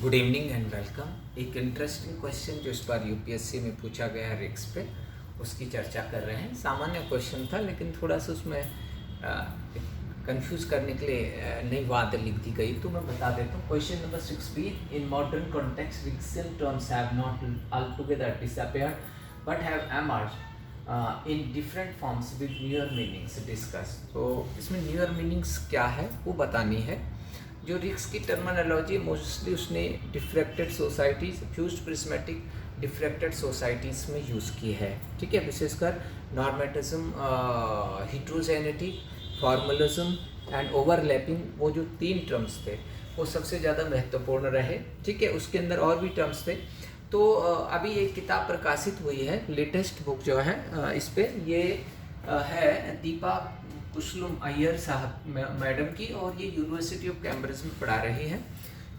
Good evening and welcome. एक interesting question जो इस बार यूपीएससी में पूछा गया है रिक्स पे, उसकी चर्चा कर रहे हैं। सामान्य क्वेश्चन था लेकिन थोड़ा सा उसमें कंफ्यूज करने के लिए नई बात लिख दी गई, तो मैं बता देता हूँ। Question number 16, in modern context Riggsian terms have not altogether disappeared but have emerged in different forms with newer meanings discussed। तो इसमें newer meanings क्या है वो बतानी है। जो रिक्स की टर्मिनोलॉजी मोस्टली उसने diffracted societies, fused prismatic diffracted societies में यूज़ की है, ठीक है। विशेषकर नॉर्मेटिज्म, हिट्रोजेनिटी, फॉर्मलिज्म एंड ओवरलैपिंग, वो जो 3 टर्म्स थे वो सबसे ज़्यादा महत्वपूर्ण रहे, ठीक है। उसके अंदर और भी टर्म्स थे। तो अभी एक किताब प्रकाशित हुई है, लेटेस्ट बुक जो है इस पर, ये है दीपा कुशलम अय्यर साहब मैडम की, और ये यूनिवर्सिटी ऑफ कैम्ब्रिज में पढ़ा रही है।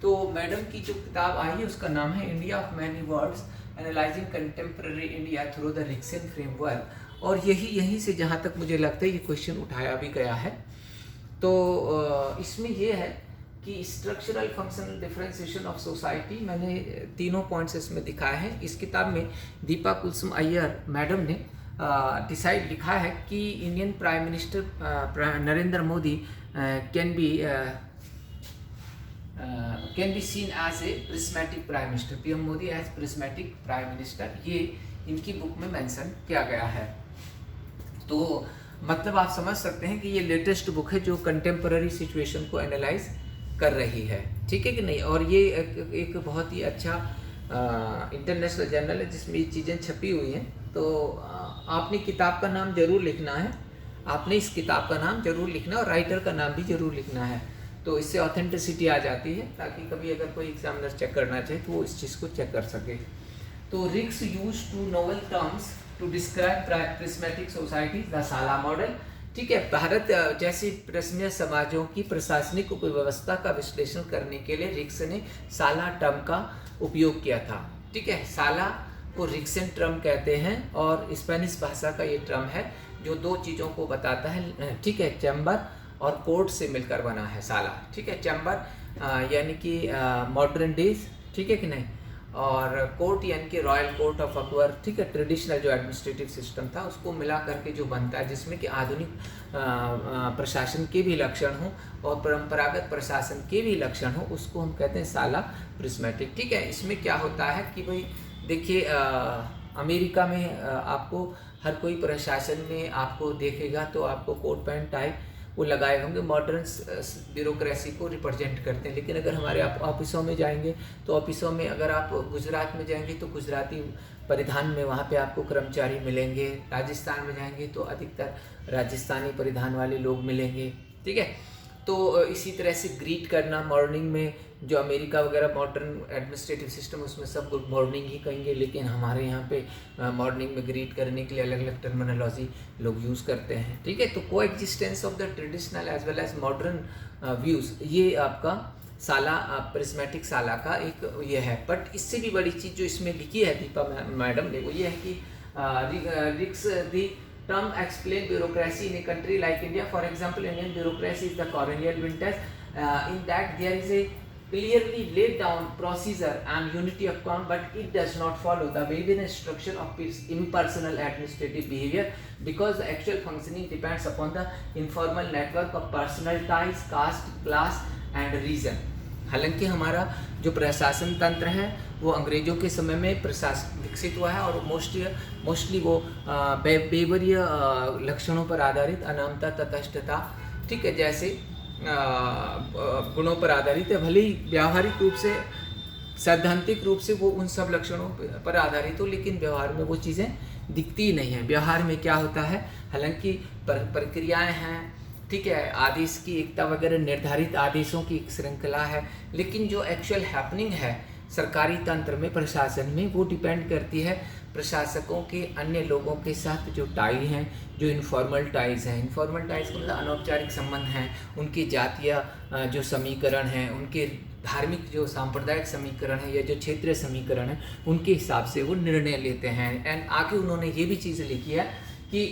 तो मैडम की जो किताब आई है उसका नाम है India of many worlds, analysing contemporary India through the Riggsian framework. और यहीं से जहाँ तक मुझे लगता है ये क्वेश्चन उठाया भी गया है। तो इसमें ये है कि structural functional differentiation of society, मैंने 3 पॉइंट्स इसमें दिखाए हैं। इस किताब में दीपा कुलसुम अय्यर मैडम ने डिसाइड लिखा है कि Indian prime minister Narendra Modi can be seen as a prismatic prime minister, PM Modi as prismatic prime minister, ये इनकी बुक में मेंशन किया गया है। तो मतलब आप समझ सकते हैं कि ये लेटेस्ट बुक है जो कंटेम्पररी सिचुएशन को एनालाइज कर रही है, ठीक है कि नहीं। और ये एक बहुत ही अच्छा इंटरनेशनल जर्नल है जिसमें ये चीज़ें छपी हुई हैं। तो आपने किताब का नाम जरूर लिखना है, आपने इस किताब का नाम जरूर लिखना है और राइटर का नाम भी जरूर लिखना है। तो इससे ऑथेंटिसिटी आ जाती है, ताकि कभी अगर कोई एग्जामिनर चेक करना चाहे तो वो इस चीज़ को चेक कर सके। तो Riggs use two novel terms to describe prismatic society, the sala model, ठीक है। भारत जैसी प्रश्नीय समाजों की प्रशासनिक उपव्यवस्था का विश्लेषण करने के लिए रिक्स ने साला टर्म का उपयोग किया था, ठीक है। साला को रिक्सियन टर्म कहते हैं और स्पेनिश भाषा का ये टर्म है जो 2 चीज़ों को बताता है, ठीक है। चैम्बर और कोर्ट से मिलकर बना है साला, ठीक है। चैम्बर यानी कि मॉडर्न डेज, ठीक है कि नहीं, और कोर्ट यानी कि रॉयल कोर्ट ऑफ अकबर, ठीक है। ट्रेडिशनल जो एडमिनिस्ट्रेटिव सिस्टम था उसको मिला करके जो बनता है, जिसमें कि आधुनिक प्रशासन के भी लक्षण हो और परंपरागत प्रशासन के भी लक्षण हो, उसको हम कहते हैं साला प्रिज्मेटिक, ठीक है। इसमें क्या होता है कि भाई देखिए, अमेरिका में आपको हर कोई प्रशासन में आपको देखेगा तो आपको कोट पैंट टाई वो लगाए होंगे, मॉडर्न ब्यूरोक्रेसी को रिप्रेजेंट करते हैं। लेकिन अगर हमारे आप ऑफिसों में जाएंगे तो ऑफिसों में, अगर आप गुजरात में जाएंगे तो गुजराती परिधान में वहाँ पे आपको कर्मचारी मिलेंगे, राजस्थान में जाएंगे तो अधिकतर राजस्थानी परिधान वाले लोग मिलेंगे, ठीक है। तो इसी तरह से ग्रीट करना मॉर्निंग में, जो अमेरिका वगैरह मॉडर्न एडमिनिस्ट्रेटिव सिस्टम उसमें सब गुड मॉर्निंग ही कहेंगे, लेकिन हमारे यहाँ पे मॉर्निंग में ग्रीट करने के लिए अलग अलग टर्मिनोलॉजी लोग यूज़ करते हैं, ठीक है। तो coexistence of the traditional as well as modern views, ये आपका साला प्रिज्मेटिक साला का एक ये है। बट इससे भी बड़ी चीज़ जो इसमें लिखी है दीपा मैडम ने, वो ये है कि रिक्स दी term explain bureaucracy in a country like India. For example, Indian bureaucracy is the colonial vintage, in that there is a clearly laid down procedure and unity of command, but it does not follow the waving structure of impersonal administrative behavior, because the actual functioning depends upon the informal network of personal ties, caste, class and region। हालांकि हमारा जो प्रशासन तंत्र है वो अंग्रेजों के समय में प्रशासन विकसित हुआ है और मोस्टली वो बेवरीय लक्षणों पर आधारित, अनामता, तटस्थता, ठीक है, जैसे गुणों पर आधारित है। भले ही व्यावहारिक रूप से, सैद्धांतिक रूप से वो उन सब लक्षणों पर आधारित हो, लेकिन व्यवहार में वो चीज़ें दिखती ही नहीं है। व्यवहार में क्या होता है, हालांकि प्रक्रियाएँ हैं, ठीक है, आदेश की एकता वगैरह, निर्धारित आदेशों की एक श्रृंखला है, लेकिन जो एक्चुअल हैपनिंग है सरकारी तंत्र में, प्रशासन में, वो डिपेंड करती है प्रशासकों के अन्य लोगों के साथ जो टाई हैं, जो इनफॉर्मल टाइज हैं। इनफॉर्मल टाइज का मतलब अनौपचारिक संबंध हैं, उनकी जातीय जो समीकरण हैं, उनके धार्मिक जो सांप्रदायिक समीकरण है या जो क्षेत्रीय समीकरण है, उनके हिसाब से वो निर्णय लेते हैं। एंड आगे उन्होंने ये भी चीज़ लिखी है कि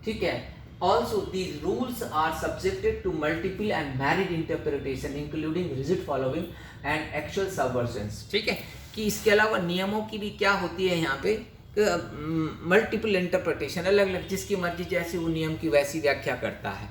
ठीक है Also, these rules are subjected to multiple and varied interpretation, including rigid following and actual subversions. ठीक है, कि इसके अलावा नियमों की भी क्या होती है यहाँ पे मल्टीपल इंटरप्रिटेशन, अलग अलग, जिसकी मर्जी जैसे वो नियम की वैसी व्याख्या करता है।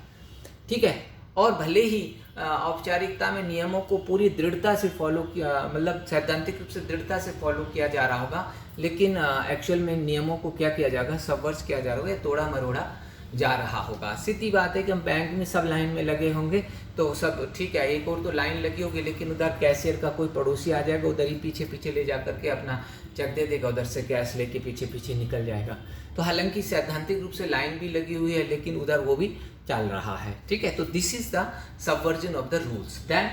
ठीक है, और भले ही औपचारिकता में नियमों को पूरी दृढ़ता से फॉलो किया, मतलब सैद्धांतिक रूप से दृढ़ता से फॉलो किया जा रहा होगा, लेकिन एक्चुअल में नियमों को क्या किया जाएगा, सबवर्स किया जा रहा होगा, तोड़ा मरोड़ा जा रहा होगा। सीधी बात है कि हम बैंक में सब लाइन में लगे होंगे तो सब ठीक है, एक और तो लाइन लगी होगी, लेकिन उधर कैशियर का कोई पड़ोसी आ जाएगा, उधर ही पीछे पीछे ले जा करके अपना चेक दे देगा, उधर से कैश लेके पीछे पीछे निकल जाएगा। तो हालांकि सैद्धांतिक रूप से लाइन भी लगी हुई है, लेकिन उधर वो भी चल रहा है। ठीक है, तो this is the subversion of the rules. Then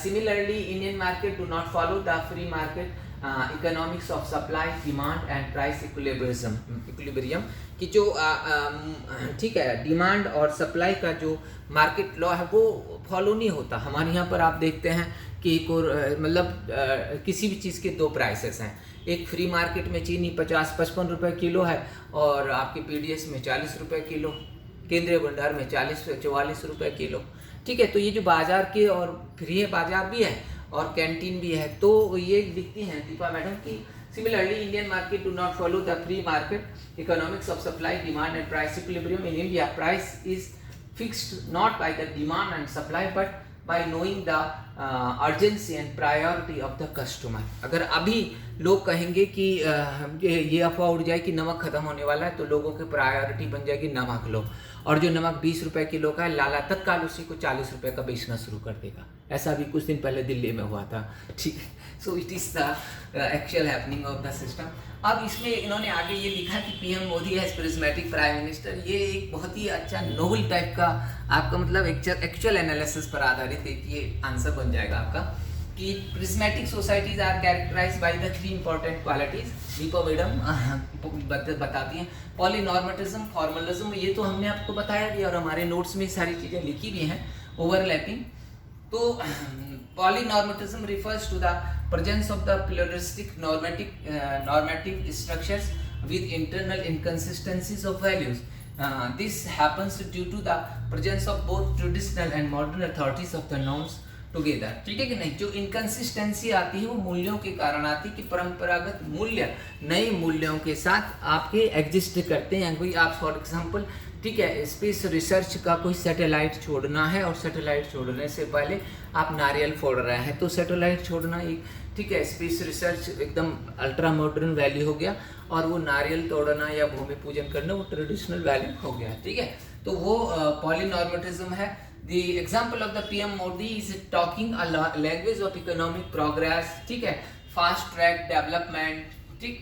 similarly Indian market do not follow the free market economics of supply demand and price equilibrium कि जो ठीक है, डिमांड और सप्लाई का जो मार्केट लॉ है वो फॉलो नहीं होता। हमारे यहाँ पर आप देखते हैं कि एक और मतलब किसी भी चीज़ के दो प्राइसेस हैं, एक फ्री मार्केट में चीनी 50-55 रुपये किलो है और आपके पीडीएस में 40 रुपये किलो, केंद्रीय भंडार में 40-44 रुपये किलो। ठीक है, तो ये जो बाजार के और फ्री है बाजार भी है और कैंटीन भी है, तो ये लिखती हैं दीपा मैडम की similarly Indian market do not follow the free market economics of supply demand and price equilibrium. In India price is fixed not by the demand and supply but by knowing the urgency and priority of the customer. अगर अभी लोग कहेंगे कि ये अफवाह उड़ जाए कि नमक खत्म होने वाला है, तो लोगों की प्रायोरिटी बन जाएगी नमक लो, और जो नमक 20 रुपए किलो का है लाला तत्काल उसी को 40 रुपए का बेचना शुरू कर देगा। ऐसा भी कुछ दिन पहले दिल्ली में हुआ था। ठीक है, so it is the actual happening of the system. अब इसमें इन्होंने आगे ये लिखा कि PM Modi as prismatic prime minister, ये एक बहुत ही अच्छा नोवेल टाइप का आपका मतलब एक्चुअल एनालिसिस पर आधारित एक ये आंसर बन जाएगा आपका कि prismatic societies are characterized by the 3 important qualities. Deepa madam बताती हैं पॉलीनॉर्मेटिज्म, फॉर्मलिज्म, ये तो हमने आपको बताया भी और हमारे नोट्स में सारी चीज़ें लिखी भी हैं। ओवरलैपिंग, तो polynormativism refers to the presence of the pluralistic normative structures with internal inconsistencies of values. This happens due to the presence of both traditional and modern authorities of the norms together. ठीक है कि नहीं, जो inconsistency आती है वो मूल्यों के कारण आती है कि परंपरागत मूल्य नए मूल्यों के साथ आपके एग्जिस्ट करते हैं। कोई आप फॉर एग्जांपल ठीक है स्पेस रिसर्च का कोई सैटेलाइट छोड़ना है और सैटेलाइट छोड़ने से पहले आप नारियल फोड़ रहे हैं, तो सैटेलाइट छोड़ना एक ठीक है स्पेस रिसर्च एकदम अल्ट्रा मॉडर्न वैल्यू हो गया, और वो नारियल तोड़ना या भूमि पूजन करना वो ट्रेडिशनल वैल्यू हो गया। ठीक है, तो वो पॉलीनॉर्मेटिज्म है। The example of the PM Modi is talking a language of economic progress, ठीक है, फास्ट ट्रैक डेवलपमेंट, ठीक,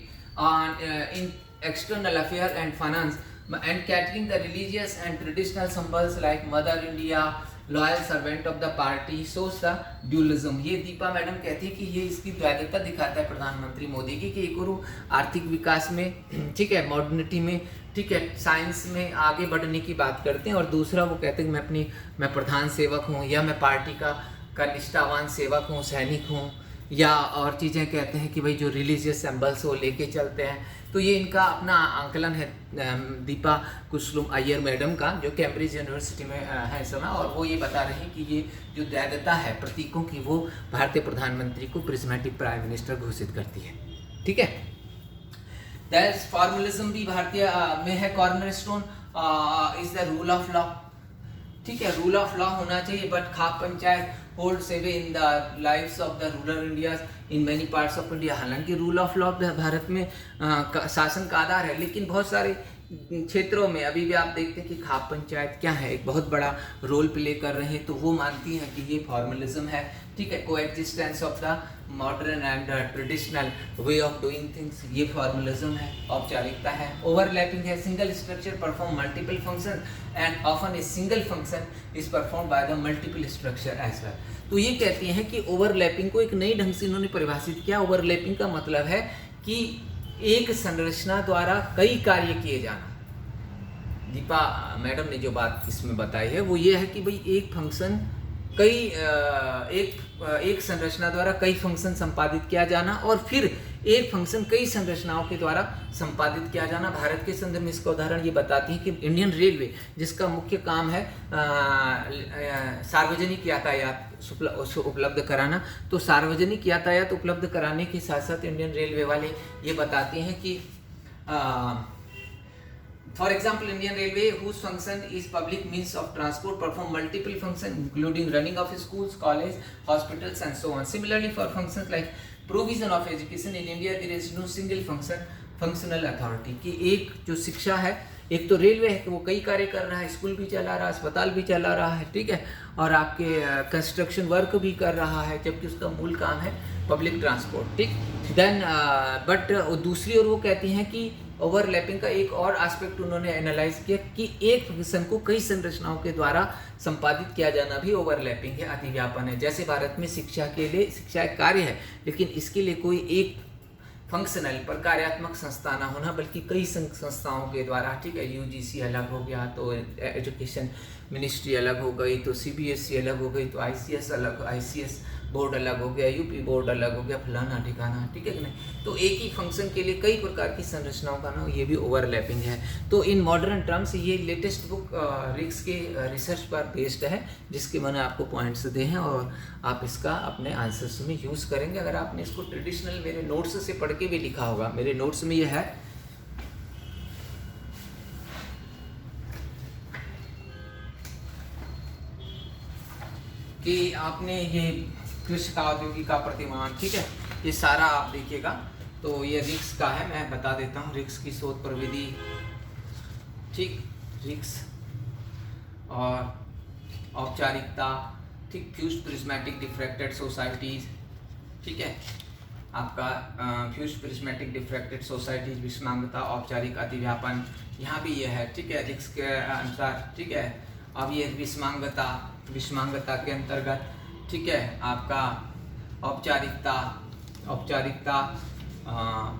इन external affair and finance and catering the religious and traditional symbols like Mother India, loyal servant of the party, shows the dualism। ये Deepa madam कहती है कि ये इसकी द्वैतता दिखाता है प्रधानमंत्री मोदी की कि एक और आर्थिक विकास में ठीक है मॉडर्निटी में ठीक है साइंस में आगे बढ़ने की बात करते हैं, और दूसरा वो कहते हैं कि मैं प्रधान सेवक हूँ या मैं पार्टी का निष्ठावान सेवक हूँ, सैनिक हूँ, या और चीज़ें कहते हैं कि भाई जो रिलीजियस सिंबल्स वो लेके चलते हैं। तो ये इनका अपना आंकलन है दीपा कुसुम अय्यर मैडम का, जो कैम्ब्रिज यूनिवर्सिटी में है इस समय, और वो ये बता रहे हैं कि ये जो द्वैतता है प्रतीकों की वो भारतीय प्रधानमंत्री को प्रिज्मेटिक प्राइम मिनिस्टर घोषित करती है। ठीक है, दैट्स फॉर्मलिज्म भी भारतीय में है। Cornerstone is the rule of law. ठीक है, रूल ऑफ लॉ होना चाहिए, बट खाप पंचायत होल्ड सेवे in the lives of the rural India in many parts of India. हालांकि रूल ऑफ लॉ भारत में शासन का आधार है, लेकिन बहुत सारे क्षेत्रों में अभी भी आप देखते हैं कि खाप पंचायत क्या है, एक बहुत बड़ा रोल प्ले कर रहे हैं, तो वो मानती हैं कि ये फॉर्मलिज्म है। ठीक है, coexistence of the modern and traditional way of doing things, ये फॉर्मलिज्म है, औपचारिकता है। ओवरलैपिंग है, single structure perform multiple function and often a single function is perform by the multiple structure as well. तो ये कहती हैं कि ओवरलैपिंग को एक नई ढंग से इन्होंने परिभाषित किया। ओवरलैपिंग का मतलब है कि एक संरचना द्वारा कई कार्य किए जाना। दीपा मैडम ने जो बात इसमें बताई है वो ये है कि भाई एक फंक्शन कई एक एक संरचना द्वारा कई फंक्शन संपादित किया जाना और फिर एक फंक्शन कई संरचनाओं के द्वारा संपादित किया जाना। भारत के संदर्भ में इसका उदाहरण ये बताती है कि इंडियन रेलवे, जिसका मुख्य काम है सार्वजनिक यातायात उपलब्ध कराना, तो सार्वजनिक यातायात उपलब्ध कराने के साथ साथ इंडियन रेलवे वाले ये बताते हैं कि for example, Indian Railway, whose function is public means of transport, perform multiple functions including running of schools, college, hospitals and so on. Similarly, for functions like provision of education in India, there is no single functional authority. कि एक जो शिक्षा है, एक तो railway है कि वो कई कार्य कर रहा है, स्कूल भी चला रहा है, अस्पताल भी चला रहा है, ठीक है, और आपके कंस्ट्रक्शन वर्क भी कर रहा है, जबकि उसका मूल काम है पब्लिक ट्रांसपोर्ट, ठीक। देन बट दूसरी ओर वो कहती हैं कि ओवरलैपिंग का एक और एस्पेक्ट उन्होंने एनालाइज किया कि एक फंक्शन को कई संरचनाओं के द्वारा संपादित किया जाना भी ओवरलैपिंग है, अतिव्यापन है। जैसे भारत में शिक्षा के लिए, शिक्षा एक कार्य है, लेकिन इसके लिए कोई एक फंक्शनल पर कार्यात्मक संस्था ना होना, बल्कि कई संस्थाओं के द्वारा, ठीक है, यूजीसी अलग हो गया तो एजुकेशन मिनिस्ट्री अलग हो गई, तो सीबीएसई अलग हो गई, तो आईसीएस अलग, आईसीएस बोर्ड अलग हो गया, यूपी बोर्ड अलग हो गया, फलाना ठिकाना, ठीक है कि नहीं। तो एक ही फंक्शन के लिए कई प्रकार की संरचनाओं का ना, ये भी ओवरलैपिंग है। तो इन मॉडर्न टर्म्स ये लेटेस्ट बुक रिक्स के रिसर्च पर बेस्ड है, जिसके मैंने आपको पॉइंट्स दे हैं और आप इसका अपने आंसर्स में यूज़ करेंगे। अगर आपने इसको ट्रेडिशनल मेरे नोट्स से पढ़ के भी लिखा होगा, मेरे नोट्स में ये है कि आपने ये कृषि का औद्योगिक का प्रतिमान, ठीक है, ये सारा आप देखिएगा। तो ये रिक्स का है, मैं बता देता हूँ रिक्स की शोध प्रविधि, ठीक, रिक्स और औपचारिकता, ठीक, फ्यूज्ड प्रिज्मेटिक डिफ्रैक्टेड सोसाइटीज, ठीक है, आपका फ्यूज्ड प्रिज्मेटिक डिफ्रैक्टेड सोसाइटीज, विषमांगता, औपचारिक अतिव्यापन, यहाँ भी ये है, ठीक है, रिक्स के अनुसार, ठीक है। अब ये विषमांगता के अंतर्गत, ठीक है, आपका औपचारिकता,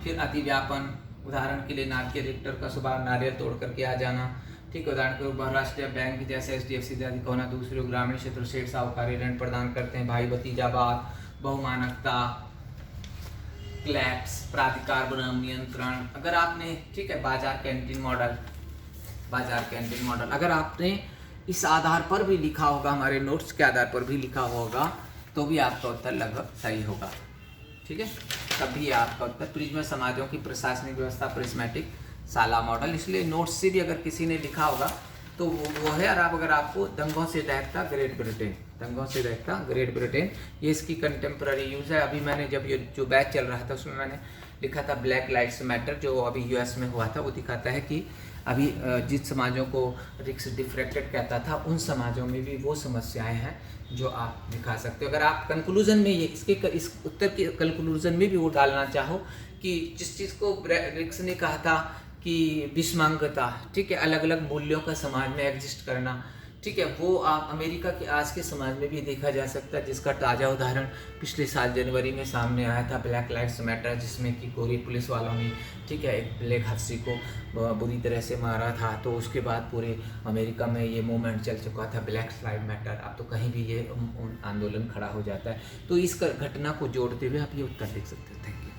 फिर अतिव्यापन, उदाहरण के लिए नारकीय रिक्टर का स्वभाव नारियल तोड़ करके आ जाना, ठीक है, उदाहरण के लिए बहुराष्ट्रीय बैंक जैसे एचडीएफसी इत्यादि को होना, दूसरे ग्रामीण क्षेत्र सेठ साहूकारी ऋण प्रदान करते हैं, भाई भतीजावाद, बहुमानकता, क्लैप्स, प्राधिकार बनाम नियंत्रण। अगर आपने, ठीक है, बाजार कैंटीन मॉडल अगर आपने इस आधार पर भी लिखा होगा, हमारे नोट्स के आधार पर भी लिखा होगा, तो भी आपका उत्तर लगभग सही होगा, ठीक है। तभी आपका उत्तर प्रिज्म समाजों की प्रशासनिक व्यवस्था प्रिज्मेटिक साला मॉडल, इसलिए नोट्स से भी अगर किसी ने लिखा होगा तो वो है। और अगर आपको दंगों से दहकता ग्रेट ब्रिटेन, ये इसकी कंटेम्प्ररी यूज़ है। अभी मैंने जब ये जो बैच चल रहा था उसमें मैंने लिखा था ब्लैक लाइव्स मैटर, जो अभी यूएस में हुआ था, वो दिखाता है कि अभी जिस समाजों को रिक्स डिफ्रैक्टेड कहता था, उन समाजों में भी वो समस्याएं हैं जो आप दिखा सकते हो। अगर आप कंक्लूजन में ये इस उत्तर के कंक्लूजन में भी वो डालना चाहो कि जिस चीज़ को रिक्स ने कहा था कि विषमांगता, ठीक है, अलग अलग मूल्यों का समाज में एग्जिस्ट करना, ठीक है, वो आप अमेरिका के आज के समाज में भी देखा जा सकता है, जिसका ताज़ा उदाहरण पिछले साल जनवरी में सामने आया था, ब्लैक लाइव्स मैटर, जिसमें कि गोरी पुलिस वालों ने, ठीक है, एक ब्लैक हफ्सी को बुरी तरह से मारा था। तो उसके बाद पूरे अमेरिका में ये मूवमेंट चल चुका था, ब्लैक लाइव्स मैटर। अब तो कहीं भी ये आंदोलन खड़ा हो जाता है। तो इस घटना को जोड़ते हुए आप ये उत्तर लिख सकते हैं। Thank you.